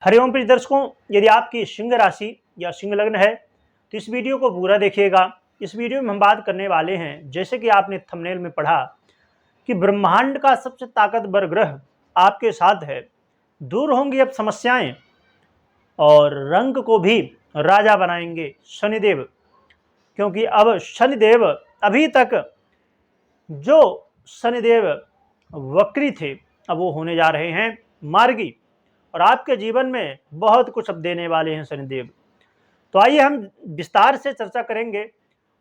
हरिओम प्रिय दर्शकों, यदि आपकी सिंह राशि या सिंह लग्न है तो इस वीडियो को पूरा देखिएगा। इस वीडियो में हम बात करने वाले हैं, जैसे कि आपने थंबनेल में पढ़ा, कि ब्रह्मांड का सबसे ताकतवर ग्रह आपके साथ है। दूर होंगी अब समस्याएं और रंग को भी राजा बनाएंगे शनिदेव, क्योंकि अब शनिदेव अभी तक जो शनिदेव वक्री थे अब वो होने जा रहे हैं मार्गी, और आपके जीवन में बहुत कुछ अब देने वाले हैं शनिदेव। तो आइए हम विस्तार से चर्चा करेंगे,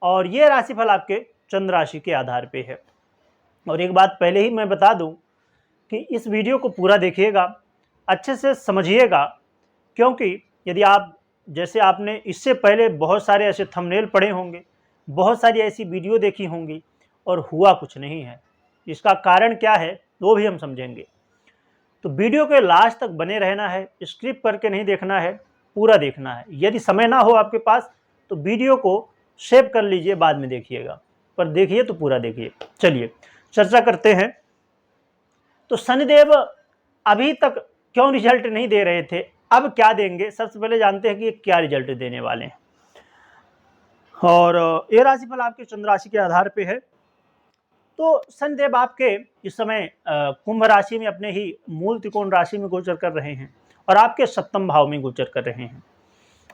और ये राशिफल आपके चंद्र राशि के आधार पे है। और एक बात पहले ही मैं बता दूं कि इस वीडियो को पूरा देखिएगा, अच्छे से समझिएगा, क्योंकि यदि आप, जैसे आपने इससे पहले बहुत सारे ऐसे थंबनेल पढ़े होंगे, बहुत सारी ऐसी वीडियो देखी होंगी और हुआ कुछ नहीं है। इसका कारण क्या है वो भी हम समझेंगे। तो वीडियो के लास्ट तक बने रहना है, स्क्रिप्ट करके नहीं देखना है, पूरा देखना है। यदि समय ना हो आपके पास तो वीडियो को सेव कर लीजिए, बाद में देखिएगा, पर देखिए तो पूरा देखिए। चलिए चर्चा करते हैं। तो शनिदेव अभी तक क्यों रिजल्ट नहीं दे रहे थे, अब क्या देंगे, सबसे पहले जानते हैं कि ये क्या रिजल्ट देने वाले हैं। और ये राशिफल आपके चंद्र राशि के आधार पे है। तो शनिदेव आपके इस समय कुंभ राशि में अपने ही मूल त्रिकोण राशि में गोचर कर रहे हैं, और आपके सप्तम भाव में गोचर कर रहे हैं,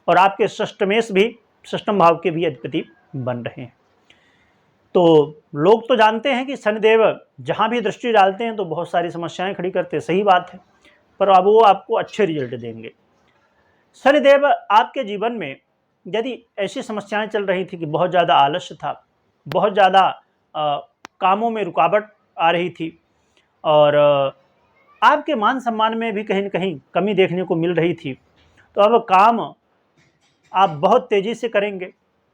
और आपके षष्टमेश भी षष्टम भाव के भी अधिपति बन रहे हैं। तो लोग तो जानते हैं कि शनिदेव जहां भी दृष्टि डालते हैं तो बहुत सारी समस्याएं खड़ी करते हैं, सही बात है, पर अब वो आपको अच्छे रिजल्ट देंगे। शनिदेव आपके जीवन में यदि ऐसी समस्याएं चल रही थी कि बहुत ज़्यादा आलस्य था, बहुत ज़्यादा कामों में रुकावट आ रही थी, और आपके मान सम्मान में भी कहीं न कहीं कमी देखने को मिल रही थी, तो अब काम आप बहुत तेज़ी से करेंगे,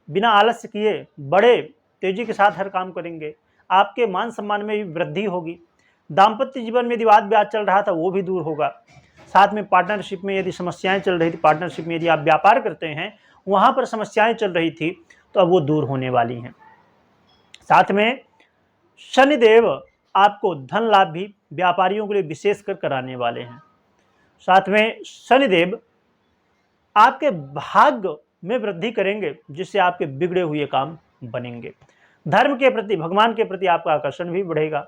बिना आलस्य किए बड़े तेज़ी के साथ हर काम करेंगे। आपके मान सम्मान में भी वृद्धि होगी। दाम्पत्य जीवन में यदि वाद विवाद चल रहा था वो भी दूर होगा। साथ में पार्टनरशिप में यदि समस्याएं चल रही थी, पार्टनरशिप में यदि आप व्यापार करते हैं वहाँ पर समस्याएं चल रही थी, तो अब वो दूर होने वाली हैं। साथ में शनिदेव आपको धन लाभ भी व्यापारियों के लिए विशेषकर कराने वाले हैं। साथ में शनिदेव आपके भाग्य में वृद्धि करेंगे, जिससे आपके बिगड़े हुए काम बनेंगे। धर्म के प्रति, भगवान के प्रति आपका आकर्षण भी बढ़ेगा।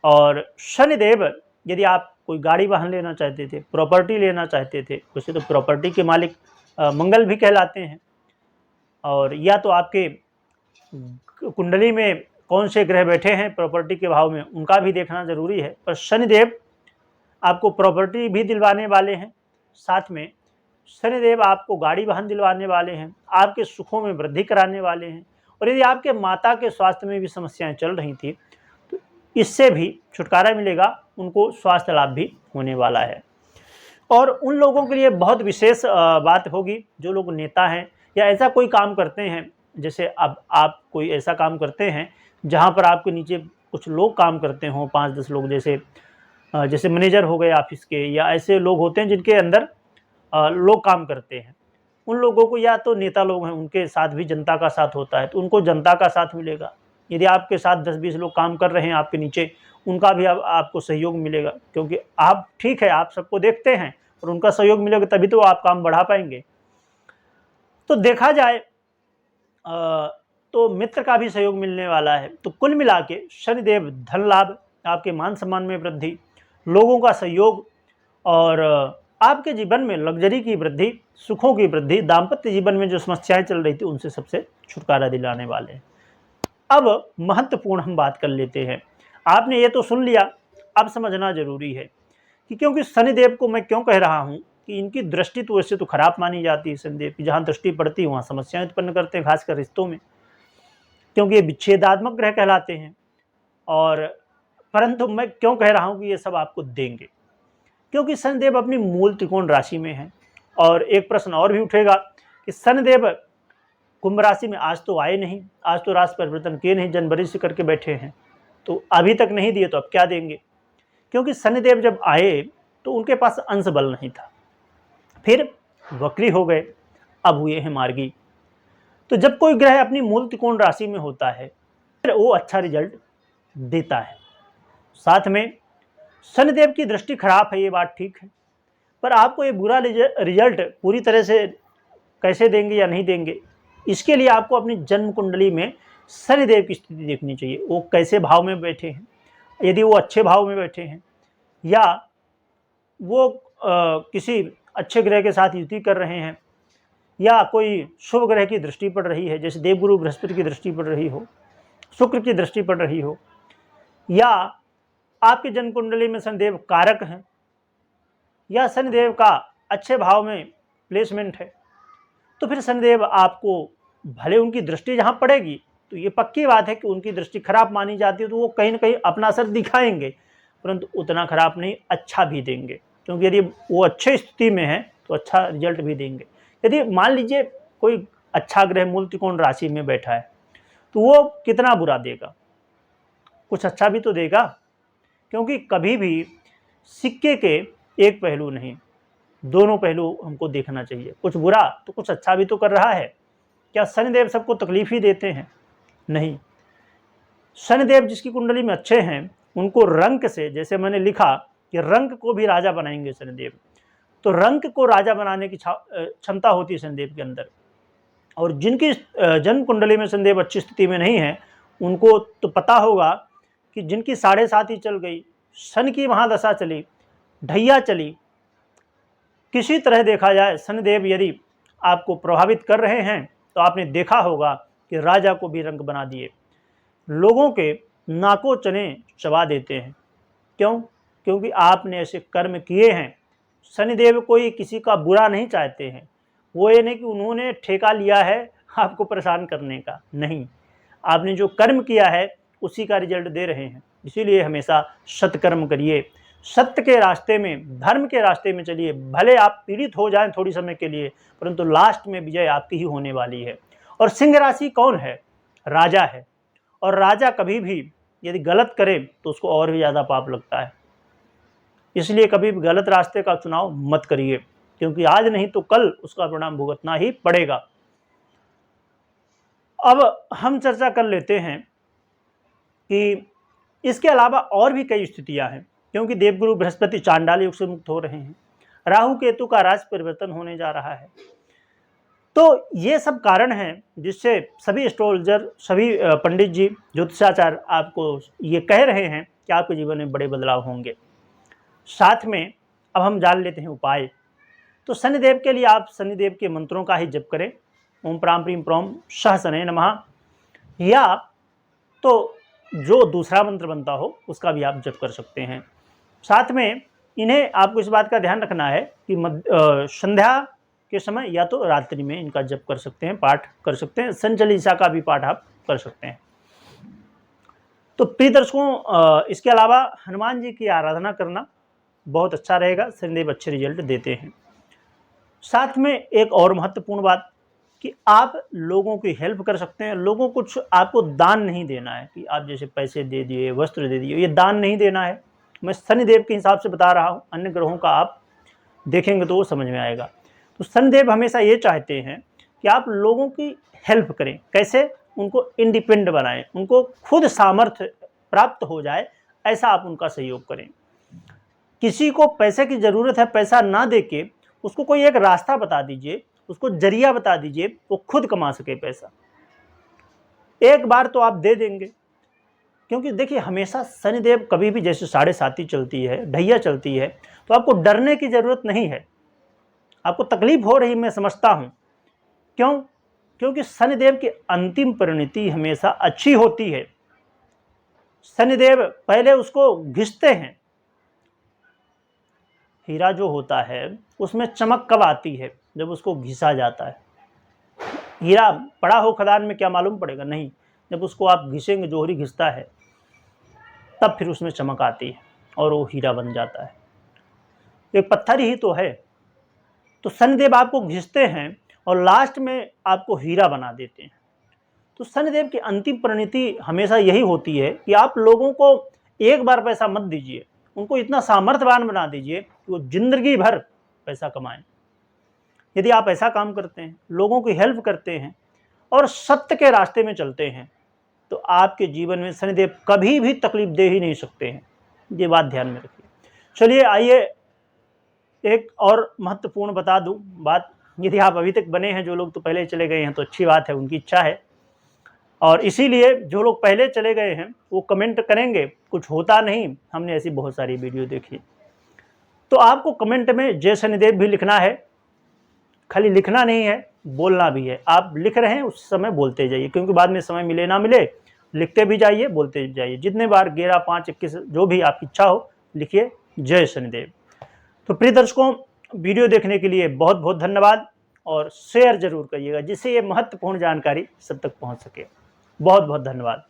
और शनिदेव यदि आप कोई गाड़ी वाहन लेना चाहते थे, प्रॉपर्टी लेना चाहते थे, वैसे तो प्रॉपर्टी के मालिक मंगल भी कहलाते हैं, और या तो आपके कुंडली में कौन से ग्रह बैठे हैं प्रॉपर्टी के भाव में उनका भी देखना जरूरी है, पर शनिदेव आपको प्रॉपर्टी भी दिलवाने वाले हैं। साथ में शनिदेव आपको गाड़ी वाहन दिलवाने वाले हैं, आपके सुखों में वृद्धि कराने वाले हैं। और यदि आपके माता के स्वास्थ्य में भी समस्याएं चल रही थी तो इससे भी छुटकारा मिलेगा, उनको स्वास्थ्य लाभ भी होने वाला है। और उन लोगों के लिए बहुत विशेष बात होगी जो लोग नेता हैं या ऐसा कोई काम करते हैं, जैसे अब आप कोई ऐसा काम करते हैं जहां पर आपके नीचे कुछ लोग काम करते हों, 5-10 लोग, जैसे मैनेजर हो गए ऑफिस के, या ऐसे लोग होते हैं जिनके अंदर लोग काम करते हैं। उन लोगों को, या तो नेता लोग हैं उनके साथ भी जनता का साथ होता है, तो उनको जनता का साथ मिलेगा। यदि आपके साथ 10-20 लोग काम कर रहे हैं आपके नीचे, उनका भी आपको सहयोग मिलेगा, क्योंकि आप, ठीक है, आप सबको देखते हैं और उनका सहयोग मिलेगा तभी तो आप काम बढ़ा पाएंगे। तो देखा जाए तो मित्र का भी सहयोग मिलने वाला है। तो कुल मिला के शनिदेव धन लाभ, आपके मान सम्मान में वृद्धि, लोगों का सहयोग, और आपके जीवन में लग्जरी की वृद्धि, सुखों की वृद्धि, दाम्पत्य जीवन में जो समस्याएं चल रही थी उनसे सबसे छुटकारा दिलाने वाले हैं। अब महत्वपूर्ण हम बात कर लेते हैं। आपने ये तो सुन लिया, अब समझना जरूरी है कि क्योंकि शनिदेव को मैं क्यों कह रहा हूं कि इनकी दृष्टि तो वैसे तो खराब मानी जाती है। शनिदेव की जहां दृष्टि पड़ती है वहां समस्याएं उत्पन्न करते हैं, खासकर रिश्तों में, क्योंकि ये विच्छेदात्मक ग्रह कहलाते हैं। और परंतु मैं क्यों कह रहा हूं कि ये सब आपको देंगे, क्योंकि शनिदेव अपनी मूल त्रिकोण राशि में है। और एक प्रश्न और भी उठेगा कि शनिदेव कुंभ राशि में आज तो आए नहीं, आज तो राशि परिवर्तन किए नहीं, जनवरी से करके बैठे हैं, तो अभी तक नहीं दिए तो अब क्या देंगे। क्योंकि शनिदेव जब आए तो उनके पास अंश बल नहीं था, फिर वक्री हो गए, अब हुए हैं मार्गी। तो जब कोई ग्रह अपनी मूल त्रिकोण राशि में होता है फिर वो अच्छा रिजल्ट देता है। साथ में शनिदेव की दृष्टि खराब है, ये बात ठीक है, पर आपको ये बुरा रिजल्ट पूरी तरह से कैसे देंगे या नहीं देंगे, इसके लिए आपको अपनी जन्म कुंडली में शनिदेव की स्थिति देखनी चाहिए। वो कैसे भाव में बैठे हैं, यदि वो अच्छे भाव में बैठे हैं या वो किसी अच्छे ग्रह के साथ युति कर रहे हैं या कोई शुभ ग्रह की दृष्टि पड़ रही है, जैसे देवगुरु बृहस्पति की दृष्टि पड़ रही हो, शुक्र की दृष्टि पड़ रही हो, या आपकी जन्म कुंडली में शनिदेव कारक हैं या शनिदेव का अच्छे भाव में प्लेसमेंट है, तो फिर शनिदेव आपको भले उनकी दृष्टि जहाँ पड़ेगी तो ये पक्की बात है कि उनकी दृष्टि खराब मानी जाती है, तो वो कहीं ना कहीं अपना असर दिखाएंगे, परंतु उतना खराब नहीं, अच्छा भी देंगे। क्योंकि यदि वो अच्छे स्थिति में है तो अच्छा रिजल्ट भी देंगे। यदि मान लीजिए कोई अच्छा ग्रह मूल त्रिकोण राशि में बैठा है तो वो कितना बुरा देगा, कुछ अच्छा भी तो देगा। क्योंकि कभी भी सिक्के के एक पहलू नहीं, दोनों पहलू हमको देखना चाहिए, कुछ बुरा तो कुछ अच्छा भी तो कर रहा है। क्या शनिदेव सबको तकलीफ ही देते हैं? नहीं। शनिदेव जिसकी कुंडली में अच्छे हैं उनको रंक से, जैसे मैंने लिखा कि रंक को भी राजा बनाएंगे शनिदेव, तो रंक को राजा बनाने की क्षमता होती है शनिदेव के अंदर। और जिनकी जन्म कुंडली में शनिदेव अच्छी स्थिति में नहीं है उनको तो पता होगा कि जिनकी 7.5 ही चल गई, शन की महादशा चली, ढैया चली, किसी तरह देखा जाए शनिदेव यदि आपको प्रभावित कर रहे हैं तो आपने देखा होगा कि राजा को भी रंक बना दिए, लोगों के नाको चने चबा देते हैं। क्यों? क्योंकि आपने ऐसे कर्म किए हैं। शनिदेव कोई किसी का बुरा नहीं चाहते हैं, वो ये नहीं कि उन्होंने ठेका लिया है आपको परेशान करने का, नहीं, आपने जो कर्म किया है उसी का रिजल्ट दे रहे हैं। इसीलिए हमेशा सत्कर्म करिए, सत्य के रास्ते में, धर्म के रास्ते में चलिए। भले आप पीड़ित हो जाएं थोड़ी समय के लिए, परंतु लास्ट में विजय आपकी ही होने वाली है। और सिंह राशि कौन है? राजा है। और राजा कभी भी यदि गलत करे तो उसको और भी ज़्यादा पाप लगता है। इसलिए कभी भी गलत रास्ते का चुनाव मत करिए, क्योंकि आज नहीं तो कल उसका परिणाम भुगतना ही पड़ेगा। अब हम चर्चा कर लेते हैं कि इसके अलावा और भी कई स्थितियां हैं, क्योंकि देवगुरु बृहस्पति चांडाल योग से मुक्त हो रहे हैं, राहु केतु का राशि परिवर्तन होने जा रहा है। तो ये सब कारण हैं जिससे सभी एस्ट्रोलॉजर, सभी पंडित जी, ज्योतिषाचार्य आपको ये कह रहे हैं कि आपके जीवन में बड़े बदलाव होंगे। साथ में अब हम जान लेते हैं उपाय। तो शनिदेव के लिए आप शनिदेव के मंत्रों का ही जप करें, ओम प्राम प्रीम प्रोम सह शनये नमः, या तो जो दूसरा मंत्र बनता हो उसका भी आप जप कर सकते हैं। साथ में इन्हें आपको इस बात का ध्यान रखना है कि संध्या के समय या तो रात्रि में इनका जप कर सकते हैं, पाठ कर सकते हैं। सन चालीसा का भी पाठ आप कर सकते हैं। तो प्रिय दर्शकों, इसके अलावा हनुमान जी की आराधना करना बहुत अच्छा रहेगा, शनिदेव अच्छे रिजल्ट देते हैं। साथ में एक और महत्वपूर्ण बात कि आप लोगों की हेल्प कर सकते हैं। लोगों को कुछ आपको दान नहीं देना है कि आप जैसे पैसे दे दिए, वस्त्र दे दिए, ये दान नहीं देना है। मैं शनिदेव के हिसाब से बता रहा हूँ, अन्य ग्रहों का आप देखेंगे तो वो समझ में आएगा। तो शनिदेव हमेशा ये चाहते हैं कि आप लोगों की हेल्प करें। कैसे? उनको इंडिपेंडेंट बनाएं, उनको खुद सामर्थ्य प्राप्त हो जाए, ऐसा आप उनका सहयोग करें। किसी को पैसे की ज़रूरत है, पैसा ना दे के उसको कोई एक रास्ता बता दीजिए, उसको जरिया बता दीजिए, वो खुद कमा सके पैसा। एक बार तो आप दे देंगे, क्योंकि देखिए हमेशा शनिदेव कभी भी, जैसे 7.5 चलती है, ढैया चलती है, तो आपको डरने की ज़रूरत नहीं है। आपको तकलीफ हो रही, मैं समझता हूँ। क्यों? क्योंकि शनिदेव की अंतिम परिणति हमेशा अच्छी होती है। शनिदेव पहले उसको घिसते हैं। हीरा जो होता है उसमें चमक कब आती है? जब उसको घिसा जाता है। हीरा पड़ा हो खदान में क्या मालूम पड़ेगा? नहीं, जब उसको आप घिसेंगे, जोहरी घिसता है, तब फिर उसमें चमक आती है और वो हीरा बन जाता है। एक पत्थर ही तो है। तो शनिदेव आपको घिसते हैं और लास्ट में आपको हीरा बना देते हैं। तो शनिदेव की अंतिम परिणति हमेशा यही होती है कि आप लोगों को एक बार पैसा मत दीजिए, उनको इतना सामर्थ्यवान बना दीजिए कि वो जिंदगी भर पैसा कमाएं। यदि आप ऐसा काम करते हैं, लोगों की हेल्प करते हैं और सत्य के रास्ते में चलते हैं, तो आपके जीवन में शनिदेव कभी भी तकलीफ दे ही नहीं सकते हैं। ये बात ध्यान में रखिए। चलिए आइए एक और महत्वपूर्ण बता दूं बात, यदि आप अभी तक बने हैं, जो लोग तो पहले चले गए हैं तो अच्छी बात है, उनकी इच्छा है, और इसीलिए जो लोग पहले चले गए हैं वो कमेंट करेंगे, कुछ होता नहीं, हमने ऐसी बहुत सारी वीडियो देखी। तो आपको कमेंट में जय शनिदेव भी लिखना है, खाली लिखना नहीं है, बोलना भी है। आप लिख रहे हैं उस समय बोलते जाइए, क्योंकि बाद में समय मिले ना मिले, लिखते भी जाइए, बोलते भी जाइए, जितने बार 11, 5, 21 जो भी आपकी इच्छा हो लिखिए, जय शनिदेव। तो प्रिय दर्शकों, वीडियो देखने के लिए बहुत बहुत धन्यवाद, और शेयर जरूर करिएगा जिससे ये महत्वपूर्ण जानकारी सब तक पहुंच सके। बहुत बहुत धन्यवाद।